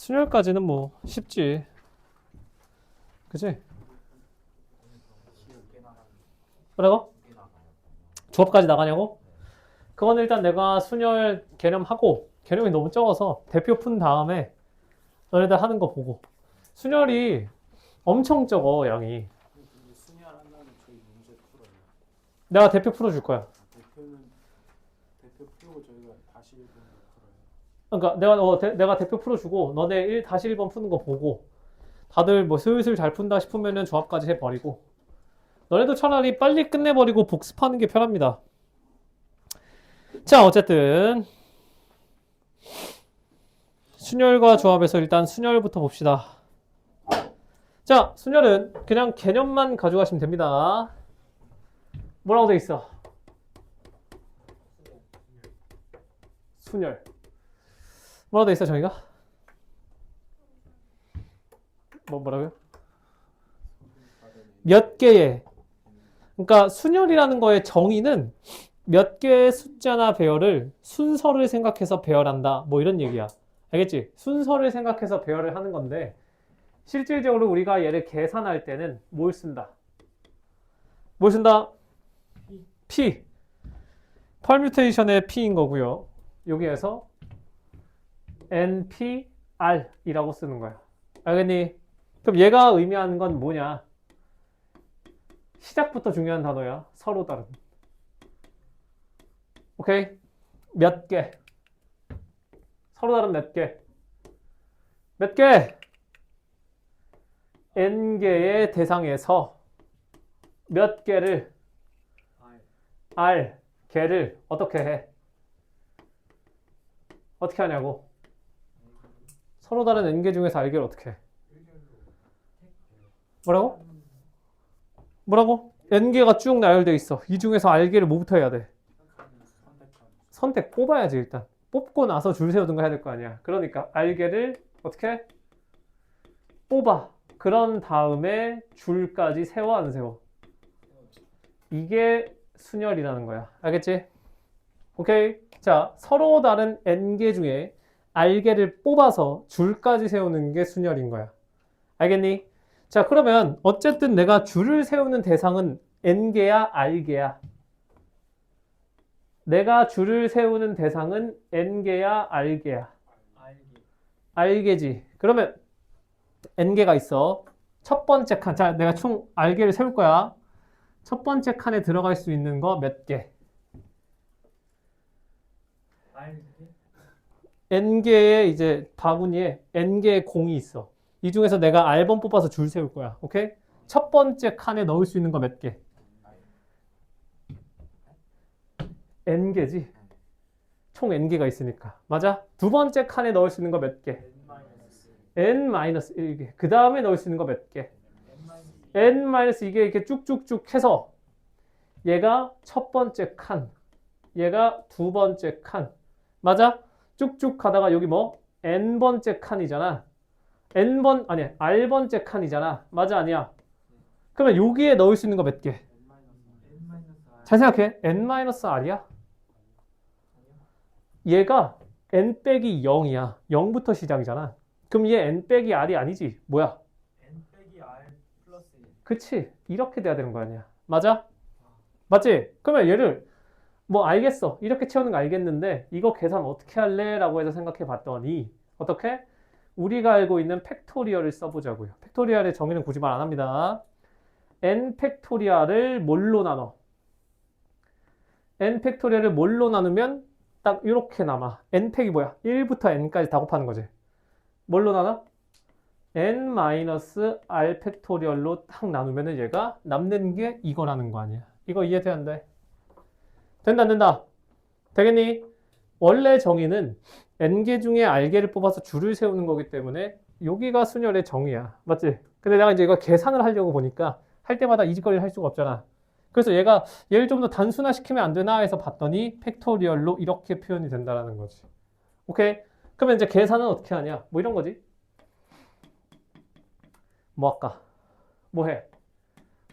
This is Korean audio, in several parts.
순열까지는 뭐 쉽지. 그치? 뭐라고? 조합까지 나가냐고? 그건 일단 내가 순열 개념하고, 개념이 너무 적어서 대표 푼 다음에 너네들 하는 거 보고. 순열이 엄청 적어, 양이. 순열한다면 저희 문제 풀어요. 내가 대표 풀어줄 거야. 대표 풀고 저희가 다시 1번 풀어요. 그러니까 내가 대표 풀어주고 너네 다시 1번 푸는 거 보고 다들 뭐 슬슬 잘 푼다 싶으면은 조합까지 해버리고 너네도 차라리 빨리 끝내버리고 복습하는 게 편합니다. 자, 어쨌든 순열과 조합에서 일단 순열부터 봅시다. 자, 순열은 그냥 개념만 가져가시면 됩니다. 뭐라고 돼 있어? 순열. 뭐라고 돼 있어, 저희가? 뭐라고요? 몇 개의. 그러니까 순열이라는 거의 정의는 몇 개의 숫자나 배열을 순서를 생각해서 배열한다. 뭐 이런 얘기야. 알겠지? 순서를 생각해서 배열을 하는 건데 실질적으로 우리가 얘를 계산할 때는 뭘 쓴다? 뭘 쓴다? P. 퍼뮤테이션의 P인 거고요. 여기에서 NPR이라고 쓰는 거야. 알겠니? 그럼 얘가 의미하는 건 뭐냐? 시작부터 중요한 단어야. 서로 다른. 오케이? 몇 개. 서로 다른 몇 개. 몇 개? N개의 대상에서 몇 개를 R 개를 어떻게 해? 어떻게 하냐고? 서로 다른 N개 중에서 R개를 어떻게 해? 뭐라고? 뭐라고? N개가 쭉 나열돼 있어. 이 중에서 R개를 뭐부터 해야 돼? 선택 뽑아야지 일단. 뽑고 나서 줄 세우든가 해야 될 거 아니야. 그러니까 R개를 어떻게 해? 뽑아. 그런 다음에 줄까지 세워 안 세워? 이게 순열이라는 거야. 알겠지? 오케이. 자, 서로 다른 N개 중에 R개를 뽑아서 줄까지 세우는 게 순열인 거야. 알겠니? 자, 그러면 어쨌든 내가 줄을 세우는 대상은 N개야, R개야? 내가 줄을 세우는 대상은 N개야, R개야? R개지. 그러면 N개가 있어. 첫 번째 칸. 자, 내가 총 R개를 세울 거야. 첫 번째 칸에 들어갈 수 있는 거 몇 개? N개의 이제 바구니에 N개의 공이 있어. 이 중에서 내가 R번 뽑아서 줄 세울 거야. 오케이? 첫 번째 칸에 넣을 수 있는 거 몇 개? N개지? 총 N개가 있으니까. 맞아? 두 번째 칸에 넣을 수 있는 거 몇 개? N-1개. 그 다음에 넣을 수 있는 거 몇 개? N-2개 이렇게 쭉쭉쭉 해서 얘가 첫 번째 칸, 얘가 두 번째 칸. 맞아? 쭉쭉 가다가 여기 뭐? N번째 칸이잖아. R번째 칸이잖아. 맞아, 아니야? 그러면 여기에 넣을 수 있는 거 몇 개? 잘 생각해. N-R이야? 얘가 N 빼기 0이야. 0부터 시작이잖아. 그럼 얘 N 빼기 R이 아니지. 뭐야? N 빼기 R 플러스 1. 그치? 이렇게 돼야 되는 거 아니야. 맞아? 맞지? 그러면 얘를 뭐 알겠어. 이렇게 채우는 거 알겠는데 이거 계산 어떻게 할래? 라고 해서 생각해 봤더니 어떻게? 우리가 알고 있는 팩토리얼을 써보자고요. 팩토리얼의 정의는 굳이 말 안 합니다. N 팩토리얼을 뭘로 나눠? N 팩토리얼을 뭘로 나누면 딱 이렇게 남아. N 팩이 뭐야? 1부터 N까지 다 곱하는 거지. 뭘로 나눠? N-R 팩토리얼로 딱 나누면은 얘가 남는 게 이거라는 거 아니야. 이거 이해돼야 안 돼? 된다, 안 된다? 되겠니? 원래 정의는 N개 중에 R개를 뽑아서 줄을 세우는 거기 때문에 여기가 순열의 정의야. 맞지? 근데 내가 이제 이거 계산을 하려고 보니까 할 때마다 이 짓거리를 할 수가 없잖아. 그래서 얘를 좀 더 단순화 시키면 안 되나 해서 봤더니 팩토리얼로 이렇게 표현이 된다는 거지. 오케이? 그러면 이제 계산은 어떻게 하냐? 뭐 이런 거지. 뭐 할까? 뭐 해?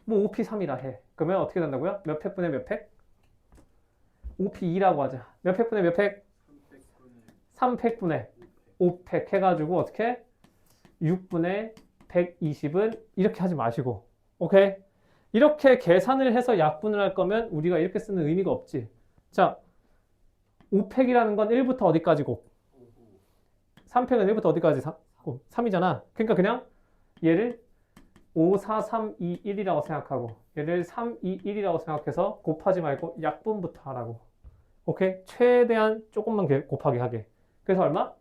뭐 5P3이라 해. 그러면 어떻게 된다고요? 몇 팩분의 몇 팩? 5P2라고 하자. 몇 팩분의 몇 팩? 3팩분의 5팩 해가지고 어떻게? 6분의 120은 이렇게 하지 마시고, 오케이? 이렇게 계산을 해서 약분을 할 거면 우리가 이렇게 쓰는 의미가 없지. 자, 5팩이라는 건 1부터 어디까지 곱? 3팩은 1부터 어디까지 곱? 3이잖아. 그러니까 그냥 얘를 5, 4, 3, 2, 1이라고 생각하고 얘를 3, 2, 1이라고 생각해서 곱하지 말고 약분부터 하라고. 오케이? 최대한 조금만 곱하게 하게. 그래서 얼마?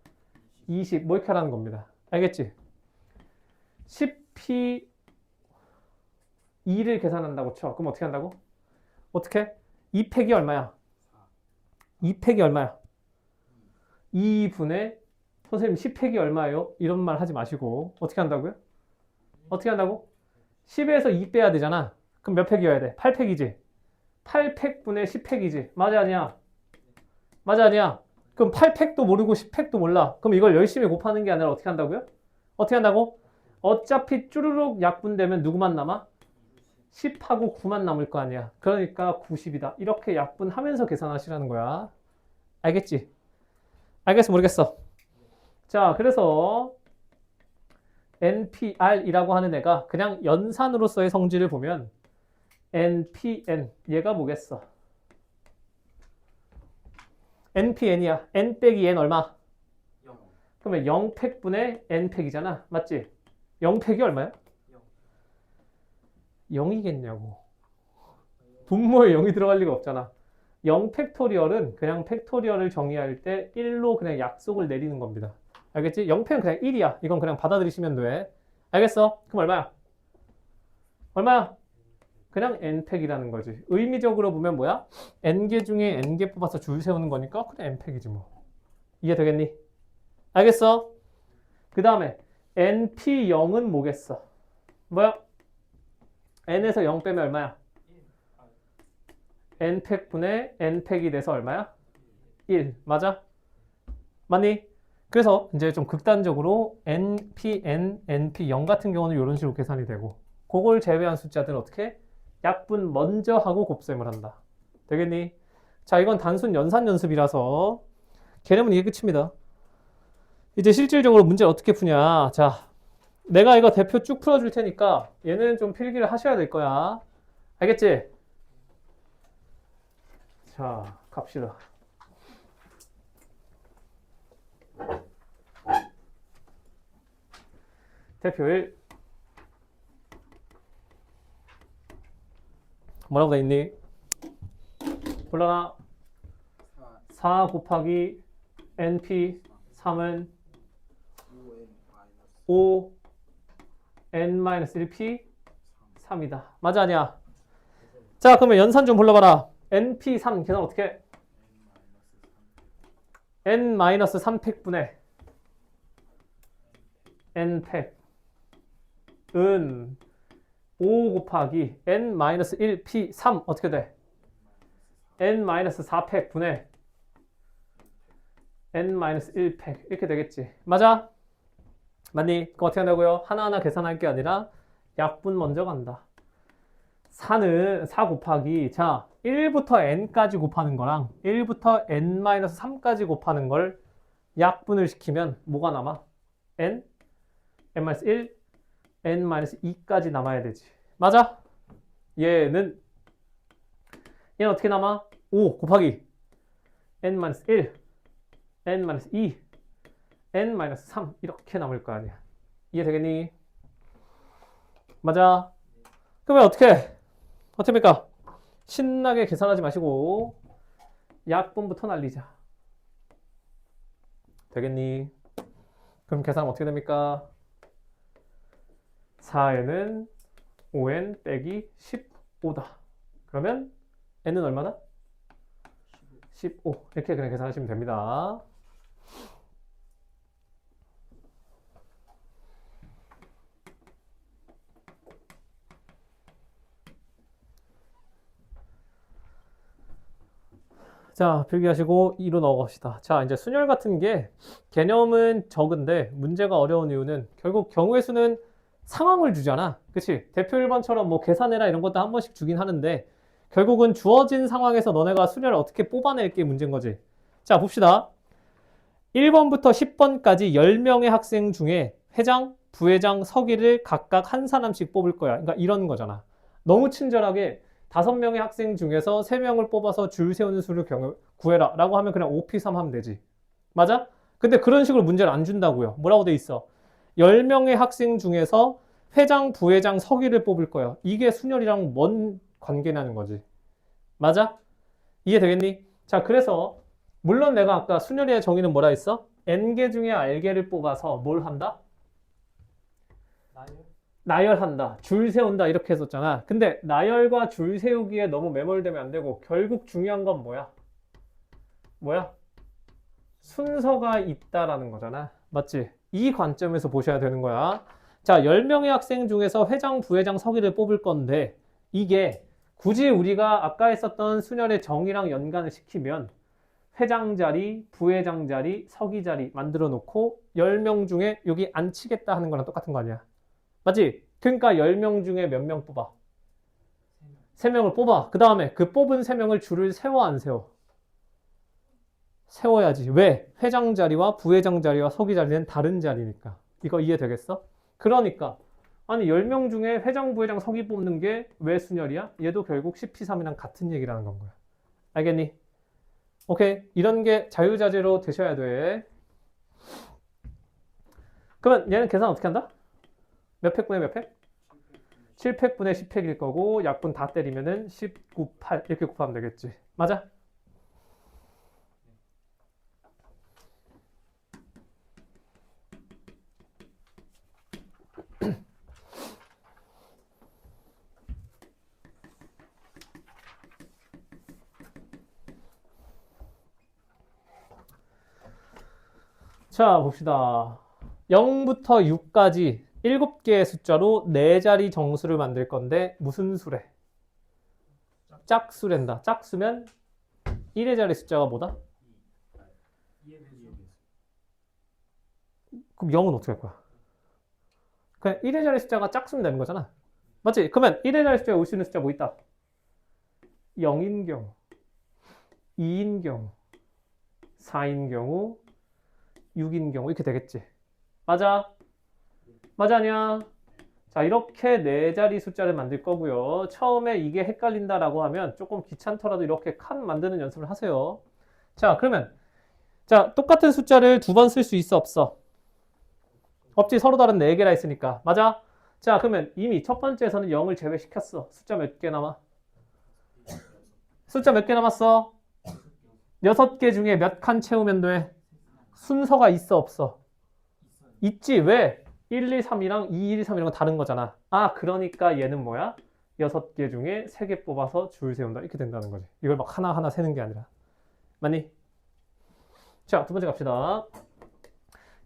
20. 뭐 이렇게 하라는 겁니다. 알겠지? 10p 2를 계산한다고 쳐. 그럼 어떻게 한다고? 어떻게? 2팩이 얼마야? 2팩이 얼마야? 2분의 선생님 10팩이 얼마예요? 이런 말 하지 마시고 어떻게 한다고요? 어떻게 한다고? 10에서 2 빼야 되잖아. 그럼 몇 팩이어야 돼? 8팩이지. 8팩분의 10팩이지. 맞아 아니야? 맞아 아니야? 그럼 8팩도 모르고 10팩도 몰라. 그럼 이걸 열심히 곱하는 게 아니라 어떻게 한다고요? 어떻게 한다고? 어차피 쭈루룩 약분되면 누구만 남아? 10하고 9만 남을 거 아니야. 그러니까 90이다. 이렇게 약분하면서 계산하시라는 거야. 알겠지? 알겠어? 모르겠어? 자, 그래서 NPR이라고 하는 애가 그냥 연산으로서의 성질을 보면 NPN, 얘가 뭐겠어? NPN이야. N 빼기 N 얼마? 0. 그러면 0팩분의 N팩이잖아. 맞지? 0팩이 얼마야? 0이겠냐고. 분모에 0이 들어갈 리가 없잖아. 0팩토리얼은 그냥 팩토리얼을 정의할 때 1로 그냥 약속을 내리는 겁니다. 알겠지? 0팩은 그냥 1이야. 이건 그냥 받아들이시면 돼. 알겠어? 그럼 얼마야? 얼마야? 그냥 n팩이라는 거지. 의미적으로 보면 뭐야? n개 중에 n개 뽑아서 줄 세우는 거니까 그냥 n팩이지 뭐. 이해되겠니? 알겠어? 그 다음에 np0은 뭐겠어? 뭐야? n에서 0 빼면 얼마야? n팩분의 n팩이 돼서 얼마야? 1. 맞아? 맞니? 그래서 이제 좀 극단적으로 npn, np0 같은 경우는 이런 식으로 계산이 되고 그걸 제외한 숫자들은 어떻게? 약분 먼저 하고 곱셈을 한다. 되겠니? 자, 이건 단순 연산 연습이라서 개념은 이게 끝입니다. 이제 실질적으로 문제 어떻게 푸냐. 자, 내가 이거 대표 쭉 풀어줄 테니까 얘는 좀 필기를 하셔야 될 거야. 알겠지? 자, 갑시다. 대표 1. 뭐라고 돼 있니? 불러라. 4 곱하기 np 3은 5 n-1p 3이다. 맞아 아니야? 자, 그러면 연산 좀 불러봐라. np3 계산 어떻게 해? n-3팩분의 n팩은 5 곱하기 n-1p 3 어떻게 돼? n-4팩 분의 n-1팩 이렇게 되겠지. 맞아? 맞니? 그거 어떻게 한다고요? 하나하나 계산할 게 아니라 약분 먼저 간다. 4는 4 곱하기 자 1부터 n까지 곱하는 거랑 1부터 n-3까지 곱하는 걸 약분을 시키면 뭐가 남아? n? n-1? n-2까지 남아야 되지. 맞아? 얘는 어떻게 남아? 5 곱하기 n-1, n-2, n-3 이렇게 남을 거 아니야. 이해되겠니? 맞아? 그러면 어떻게 합니까? 신나게 계산하지 마시고 약분부터 날리자. 되겠니? 그럼 계산 어떻게 됩니까? 4n은 5n 빼기 15다. 그러면 n은 얼마나? 15. 이렇게 그냥 계산하시면 됩니다. 자, 필기하시고 2로 넘어갑시다. 자, 이제 순열 같은 게 개념은 적은데 문제가 어려운 이유는 결국 경우의 수는 상황을 주잖아. 그치? 대표 1번처럼 뭐 계산해라 이런 것도 한 번씩 주긴 하는데 결국은 주어진 상황에서 너네가 순열을 어떻게 뽑아낼 게 문제인 거지. 자, 봅시다. 1번부터 10번까지 10명의 학생 중에 회장 부회장, 서기를 각각 한 사람씩 뽑을 거야. 그러니까 이런 거잖아. 너무 친절하게 5명의 학생 중에서 3명을 뽑아서 줄 세우는 수를 구해라 라고 하면 그냥 5P3 하면 되지. 맞아? 근데 그런 식으로 문제를 안 준다고요. 뭐라고 돼 있어? 10명의 학생 중에서 회장, 부회장, 서기를 뽑을 거야. 이게 순열이랑 뭔 관계냐는 거지. 맞아? 이해되겠니? 자, 그래서 물론 내가 아까 순열이의 정의는 뭐라 했어? n개 중에 r개를 뽑아서 뭘 한다? 나요? 나열한다. 줄 세운다. 이렇게 했었잖아. 근데 나열과 줄 세우기에 너무 매몰되면 안 되고 결국 중요한 건 뭐야? 뭐야? 순서가 있다라는 거잖아. 맞지? 이 관점에서 보셔야 되는 거야. 자, 10명의 학생 중에서 회장, 부회장, 서기를 뽑을 건데 이게 굳이 우리가 아까 했었던 순열의 정의랑 연관을 시키면 회장 자리, 부회장 자리, 서기 자리 만들어 놓고 10명 중에 여기 앉히겠다 하는 거랑 똑같은 거 아니야. 맞지? 그러니까 10명 중에 몇 명 뽑아? 3명을 뽑아. 그 다음에 그 뽑은 3명을 줄을 세워 안 세워? 세워야지. 왜? 회장 자리와 부회장 자리와 서기 자리는 다른 자리니까. 이거 이해되겠어? 그러니까 아니 10명 중에 회장, 부회장, 서기 뽑는 게 왜 순열이야? 얘도 결국 10P3이랑 같은 얘기라는 건 거야. 알겠니? 오케이. 이런 게 자유자재로 되셔야 돼. 그러면 얘는 계산 어떻게 한다? 몇 팩분의 몇 팩? 7팩분의 10팩일 거고 약분 다 때리면은 10, 9, 8 이렇게 곱하면 되겠지. 맞아? 자, 봅시다. 0부터 6까지 7개의 숫자로 4자리 정수를 만들 건데 무슨 수래? 짝수랜다. 짝수면 1의 자리 숫자가 뭐다? 그럼 0은 어떻게 할 거야? 그냥 1의 자리 숫자가 짝수면 되는 거잖아. 맞지? 그러면 1의 자리 숫자에 올 수 있는 숫자 뭐 있다? 0인 경우, 2인 경우, 4인 경우, 6인 경우 이렇게 되겠지. 맞아? 맞아 아니야? 자, 이렇게 4자리 숫자를 만들 거고요. 처음에 이게 헷갈린다라고 하면 조금 귀찮더라도 이렇게 칸 만드는 연습을 하세요. 자, 그러면 자, 똑같은 숫자를 2번 쓸 수 있어 없어? 없지. 서로 다른 4개라 했으니까. 맞아? 자, 그러면 이미 첫 번째에서는 0을 제외시켰어. 숫자 몇 개 남아? 숫자 몇 개 남았어? 6개 중에 몇 칸 채우면 돼? 순서가 있어 없어? 있지. 왜? 1, 2, 3이랑 2, 1, 2, 3 이런 거 다른 거잖아. 아, 그러니까 얘는 뭐야? 6개 중에 3개 뽑아서 줄 세운다. 이렇게 된다는 거지. 이걸 막 하나하나 세는 게 아니라. 맞니? 자, 두 번째 갑시다.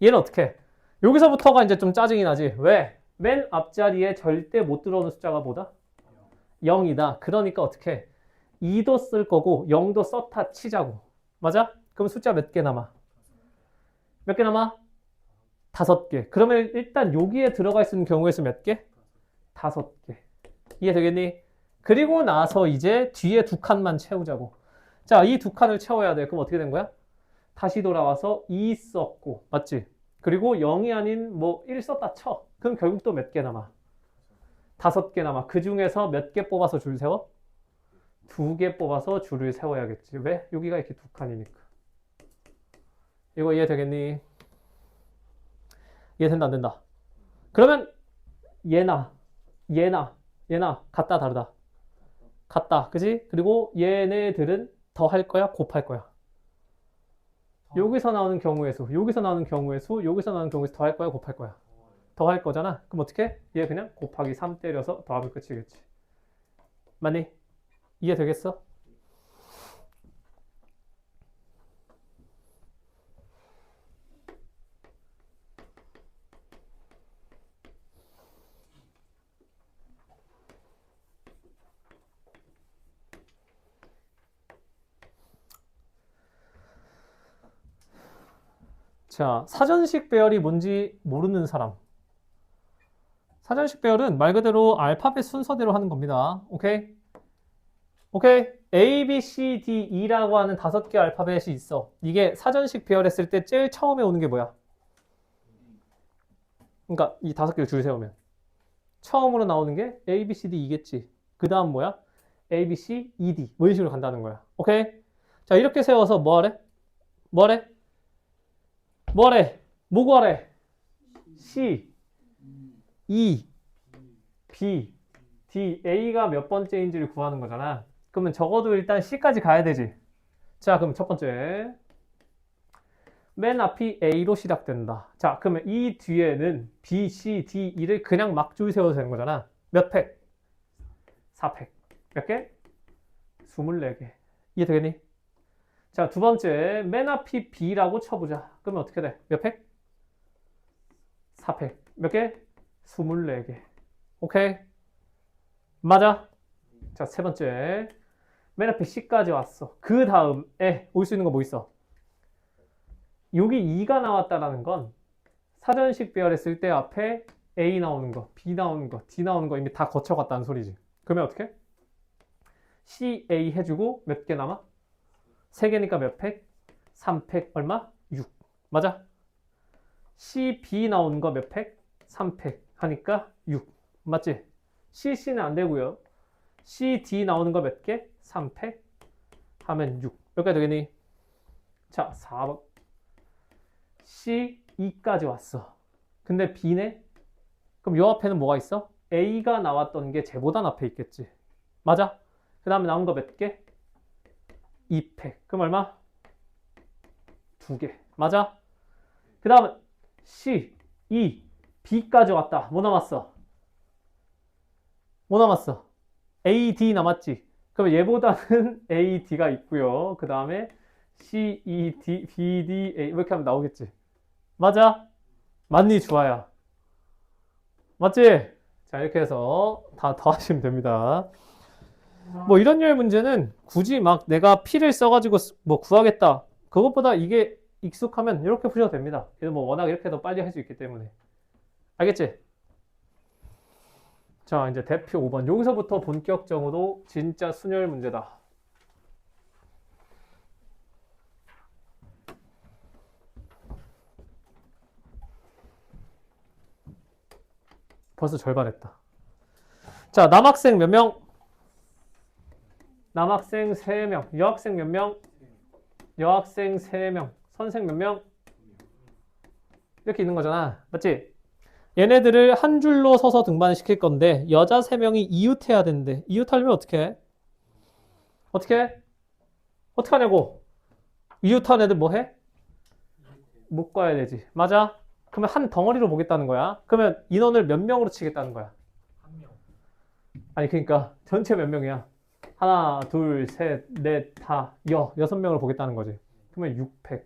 얘는 어떻게 해? 여기서부터가 이제 좀 짜증이 나지. 왜? 맨 앞자리에 절대 못 들어오는 숫자가 뭐다? 0이다. 그러니까 어떻게 해? 2도 쓸 거고 0도 썼다 치자고. 맞아? 그럼 숫자 몇 개 남아? 몇 개 남아? 5개. 그러면 일단 여기에 들어가 있는 경우에 수 몇 개? 5개. 이해되겠니? 그리고 나서 이제 뒤에 2칸만 채우자고. 자, 이 2칸을 채워야 돼. 그럼 어떻게 된 거야? 다시 돌아와서 2 썼고. 맞지? 그리고 0이 아닌 뭐 1 썼다 쳐. 그럼 결국 또 몇 개 남아? 5개 남아. 그 중에서 몇 개 뽑아서 줄 세워? 2개 뽑아서 줄을 세워야겠지. 왜? 여기가 이렇게 2칸이니까. 이거 이해되겠니? 이해된다 안 된다? 그러면 얘나 같다 다르다? 같다. 그지? 그리고 얘네들은 더 할 거야? 곱할 거야? 여기서 나오는 경우의 수, 여기서 나오는 경우의 수, 여기서 나오는 경우의 수 더 할 거야? 곱할 거야? 더 할 거잖아. 그럼 어떻게? 얘 그냥 곱하기 3 때려서 더하면 끝이겠지. 맞니? 이해되겠어? 자, 사전식 배열이 뭔지 모르는 사람. 사전식 배열은 말 그대로 알파벳 순서대로 하는 겁니다. 오케이? 오케이? A, B, C, D, E라고 하는 5개 알파벳이 있어. 이게 사전식 배열했을 때 제일 처음에 오는 게 뭐야? 그러니까 이 5개를 줄 세우면 처음으로 나오는 게 A, B, C, D 이겠지. 그 다음 뭐야? A, B, C, E, D 뭐 이런 식으로 간다는 거야. 오케이? 자 이렇게 세워서 뭐 하래? 뭐 하래? 뭐 하래? 뭐 구하래? C, E, B, D, A가 몇 번째인지를 구하는 거잖아. 그러면 적어도 일단 C까지 가야 되지. 자 그럼 첫 번째 맨 앞이 A로 시작된다. 자 그러면 이 뒤에는 B, C, D, E를 그냥 막 줄 세워도 되는 거잖아. 몇 팩? 4팩. 몇 개? 24개. 이해되겠니? 자, 두 번째, 맨 앞이 B라고 쳐보자. 그러면 어떻게 돼? 몇 팩? 4팩. 몇 개? 24개. 오케이? 맞아? 자, 세 번째, 맨 앞에 C까지 왔어. 그 다음에 올 수 있는 거 뭐 있어? 여기 2가 나왔다라는 건 사전식 배열했을 때 앞에 A 나오는 거, B 나오는 거, D 나오는 거 이미 다 거쳐갔다는 소리지. 그러면 어떻게? C, A 해주고 몇 개 남아? 3개니까 몇 팩? 3팩 얼마? 6. 맞아? C, B 나오는 거 몇 팩? 3팩 하니까 6. 맞지? C, C는 안 되고요. C, D 나오는 거 몇 개? 3팩 하면 6. 여기까지 되겠니? 자, 4번. C, E까지 왔어. 근데 B네? 그럼 요 앞에는 뭐가 있어? A가 나왔던 게 쟤보단 앞에 있겠지. 맞아? 그 다음에 나온 거 몇 개? 2팩. 그럼 얼마? 2개. 맞아? 그 다음에 C, E, B까지 왔다. 뭐 남았어? 뭐 남았어? A, D 남았지. 그럼 얘보다는 A, D가 있고요. 그 다음에 C, E, D, B, D, A 이렇게 하면 나오겠지. 맞아? 맞니? 좋아요. 맞지? 자 이렇게 해서 다 더하시면 됩니다. 뭐 이런 류의 문제는 굳이 막 내가 P를 써가지고 뭐 구하겠다. 그것보다 이게 익숙하면 이렇게 푸셔도 됩니다. 그래서 뭐 워낙 이렇게 더 빨리 할 수 있기 때문에. 알겠지? 자, 이제 대표 5번. 여기서부터 본격적으로 진짜 순열 문제다. 벌써 절반 했다. 자, 남학생 몇 명? 남학생 3명. 여학생 몇 명? 여학생 3명. 선생 몇 명? 이렇게 있는 거잖아. 맞지? 얘네들을 한 줄로 서서 등반시킬 건데 여자 3명이 이웃해야 된대. 이웃하려면 어떻게 해? 어떻게 해? 어떻게 하냐고? 이웃한 애들 뭐 해? 묶어야 되지. 맞아? 그러면 한 덩어리로 보겠다는 거야. 그러면 인원을 몇 명으로 치겠다는 거야? 한 명. 아니 그러니까 전체 몇 명이야? 하나, 둘, 셋, 넷, 다, 6명을 보겠다는 거지. 그러면 6팩.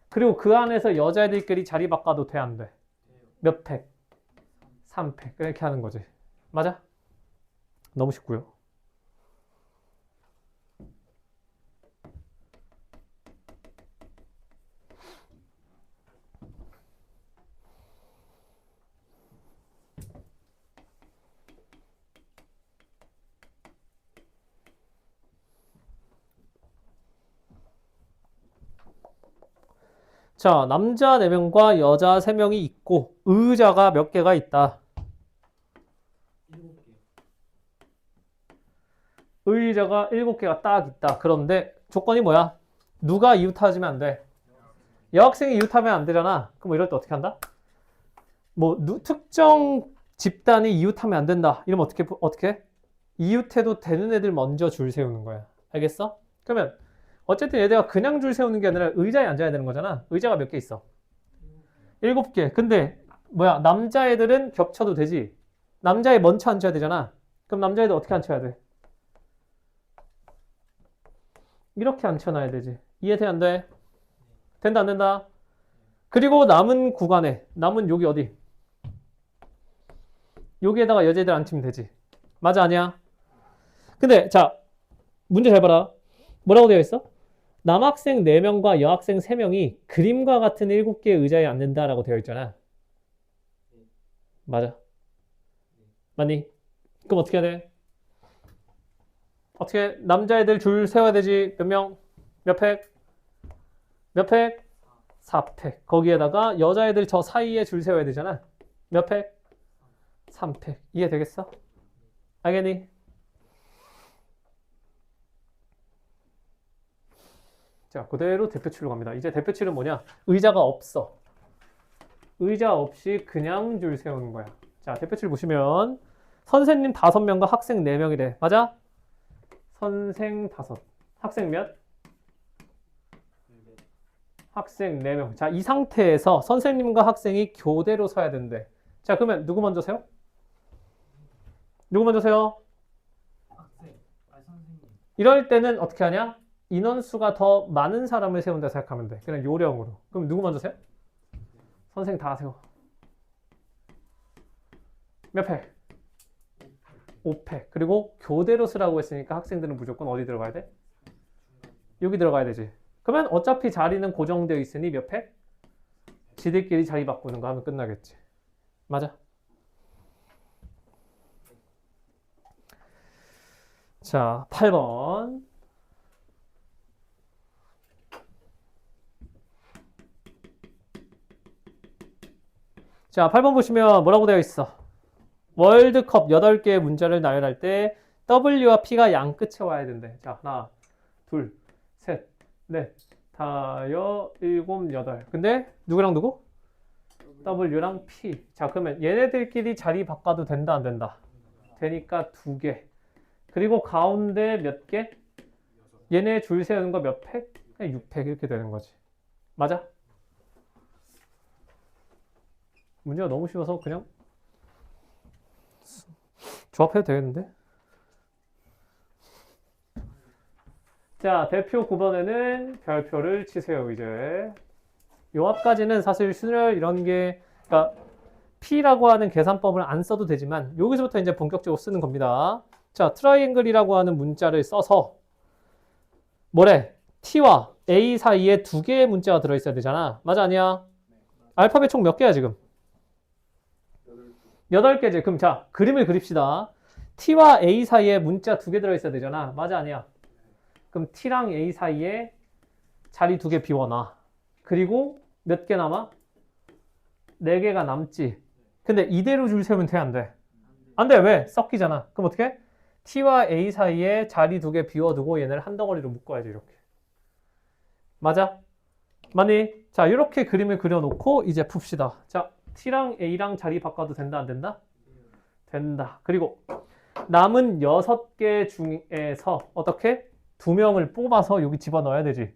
그리고 그 안에서 여자애들끼리 자리 바꿔도 돼, 안 돼? 몇 팩? 3팩. 이렇게 하는 거지. 맞아? 너무 쉽고요. 자, 남자 4명과 여자 3명이 있고 의자가 몇 개가 있다. 7개. 의자가 7개가 딱 있다. 그런데 조건이 뭐야? 누가 이웃하지면 안 돼. 여학생이 이웃하면 안 되잖아. 그럼 뭐 이럴 때 어떻게 한다? 뭐 특정 집단이 이웃하면 안 된다. 이러면 어떻게 해? 이웃해도 되는 애들 먼저 줄 세우는 거야. 알겠어? 그러면 어쨌든 얘네가 그냥 줄 세우는 게 아니라 의자에 앉아야 되는 거잖아. 의자가 몇 개 있어? 7개. 근데 뭐야? 남자애들은 겹쳐도 되지. 남자애 먼저 앉아야 되잖아. 그럼 남자애들 어떻게 앉혀야 돼? 이렇게 앉혀놔야 되지. 이해돼 안 돼? 된다 안 된다? 그리고 남은 구간에 남은 여기 어디? 여기에다가 여자애들 앉히면 되지. 맞아 아니야? 근데 자 문제 잘 봐라. 뭐라고 되어 있어? 남학생 4명과 여학생 3명이 그림과 같은 7개의 의자에 앉는다라고 되어 있잖아. 맞아. 맞니? 그럼 어떻게 해야 돼? 어떻게 남자애들 줄 세워야 되지? 몇 명? 몇 팩? 몇 팩? 4팩. 거기에다가 여자애들 저 사이에 줄 세워야 되잖아. 몇 팩? 3팩. 이해되겠어? 알겠니? 자, 그대로 대표치로 갑니다. 이제 대표치는 뭐냐? 의자가 없어. 의자 없이 그냥 줄 세우는 거야. 자, 대표치를 보시면 선생님 5명과 학생 4명이래. 맞아? 선생 5. 학생 몇? 학생 4명. 자, 이 상태에서 선생님과 학생이 교대로 서야 된대. 자, 그러면 누구 먼저 세요? 누구 먼저 세요? 학생. 아 선생님. 이럴 때는 어떻게 하냐? 인원수가 더 많은 사람을 세운다 생각하면 돼. 그냥 요령으로. 그럼 누구 먼저 세요? 선생 다 세워. 몇 팩? 5팩. 그리고 교대로 쓰라고 했으니까 학생들은 무조건 어디 들어가야 돼? 여기 들어가야 되지. 그러면 어차피 자리는 고정되어 있으니 몇 팩? 지들끼리 자리 바꾸는 거 하면 끝나겠지. 맞아? 자, 8번. 자, 8번 보시면 뭐라고 되어 있어? 월드컵 8개의 문자를 나열할 때 W와 P가 양 끝에 와야 된대. 자, 하나, 둘, 셋, 넷, 다여, 일곱, 여덟. 근데 누구랑 누구? W랑 P. 자, 그러면 얘네들끼리 자리 바꿔도 된다, 안 된다? 되니까 2개. 그리고 가운데 몇 개? 얘네 줄 세우는 거 몇 팩? 6팩 이렇게 되는 거지. 맞아? 문제가 너무 쉬워서 그냥 조합해도 되겠는데? 자, 대표 9번에는 별표를 치세요, 이제. 요 앞까지는 사실 순열 이런 게, 그러니까 P라고 하는 계산법을 안 써도 되지만, 여기서부터 이제 본격적으로 쓰는 겁니다. 자, 트라이앵글이라고 하는 문자를 써서, 뭐래? T와 A 사이에 2개의 문자가 들어있어야 되잖아. 맞아, 아니야? 알파벳 총 몇 개야, 지금? 8개지. 그럼 자, 그림을 그립시다. T와 A 사이에 문자 2개 들어있어야 되잖아. 맞아, 아니야? 그럼 T랑 A 사이에 자리 2개 비워놔. 그리고 몇 개 남아? 4개가 남지. 근데 이대로 줄 세우면 돼, 안 돼? 안 돼. 왜? 섞이잖아. 그럼 어떻게 해? T와 A 사이에 자리 2개 비워두고 얘네를 한 덩어리로 묶어야지, 이렇게. 맞아? 맞니? 자, 이렇게 그림을 그려놓고 이제 풉시다. 자, T랑 A랑 자리 바꿔도 된다, 안 된다? 된다. 그리고 남은 6개 중에서 어떻게? 2명을 뽑아서 여기 집어넣어야 되지.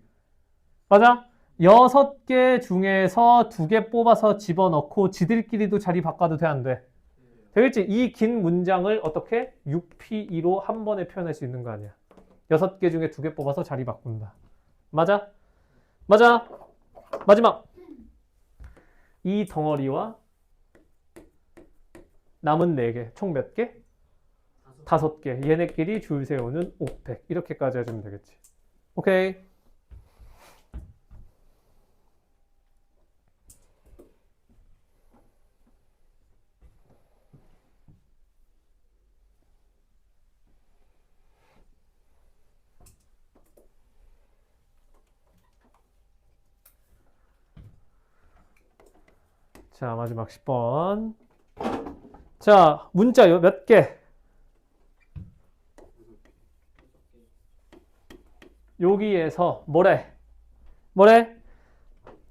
맞아? 6개 중에서 2개 뽑아서 집어넣고 지들끼리도 자리 바꿔도 돼, 안 돼? 되겠지? 이 긴 문장을 어떻게? 6P2로 한 번에 표현할 수 있는 거 아니야. 6개 중에 2개 뽑아서 자리 바꾼다. 맞아? 맞아? 마지막. 이 덩어리와 남은 4개. 총 몇 개? 5개. 얘네끼리 줄 세우는 5팩. 이렇게까지 해주면 되겠지. 오케이. 자, 마지막 10번. 자, 문자 몇 개? 여기에서 뭐래? 뭐래?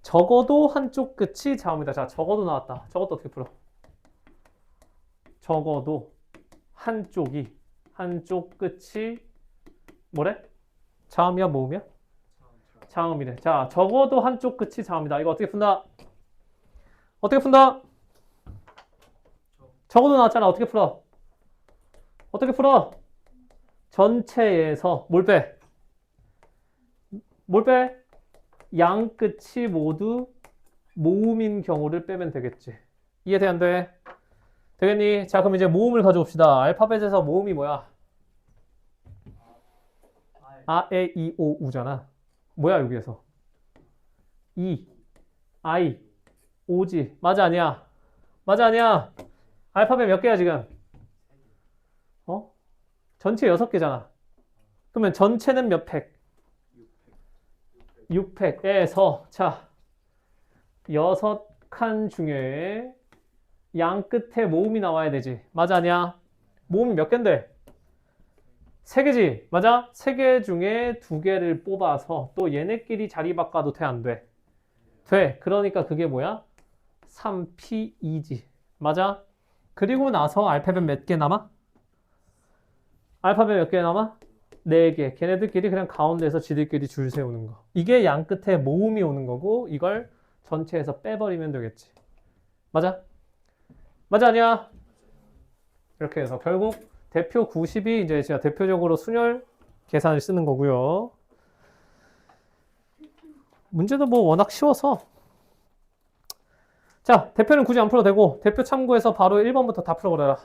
적어도 한쪽 끝이 자음이다. 자, 적어도 나왔다. 저것도 어떻게 풀어? 적어도 한쪽 끝이 뭐래? 자음이야, 모음이야? 자음이래. 자, 적어도 한쪽 끝이 자음이다. 이거 어떻게 푼다? 어떻게 푼다? 적어도 나왔잖아. 어떻게 풀어? 어떻게 풀어? 전체에서 뭘 빼? 뭘 빼? 양 끝이 모두 모음인 경우를 빼면 되겠지. 이해돼, 안 돼? 되겠니? 자, 그럼 이제 모음을 가져옵시다. 알파벳에서 모음이 뭐야? 아, 에, 이, 오, 우잖아. 뭐야, 여기에서? 이, 아이, 오지. 맞아, 아니야? 맞아, 아니야? 알파벳 몇 개야, 지금? 어? 전체 6개잖아. 그러면 전체는 몇 팩? 6팩에서, 자, 6칸 중에 양 끝에 모음이 나와야 되지. 맞아, 아니야? 모음이 몇 개인데? 3개지. 맞아? 3개 중에 2개를 뽑아서 또 얘네끼리 자리 바꿔도 돼, 안 돼? 돼. 그러니까 그게 뭐야? 3P2지. 맞아? 그리고 나서 알파벳 몇 개 남아? 알파벳 몇 개 남아? 4개. 걔네들끼리 그냥 가운데서 지들끼리 줄 세우는 거. 이게 양 끝에 모음이 오는 거고 이걸 전체에서 빼버리면 되겠지. 맞아? 맞아, 아니야? 이렇게 해서 결국 대표 90이 이제 제가 대표적으로 순열 계산을 쓰는 거고요. 문제도 뭐 워낙 쉬워서. 자, 대표는 굳이 안 풀어도 되고 대표 참고해서 바로 1번부터 다 풀어버려라.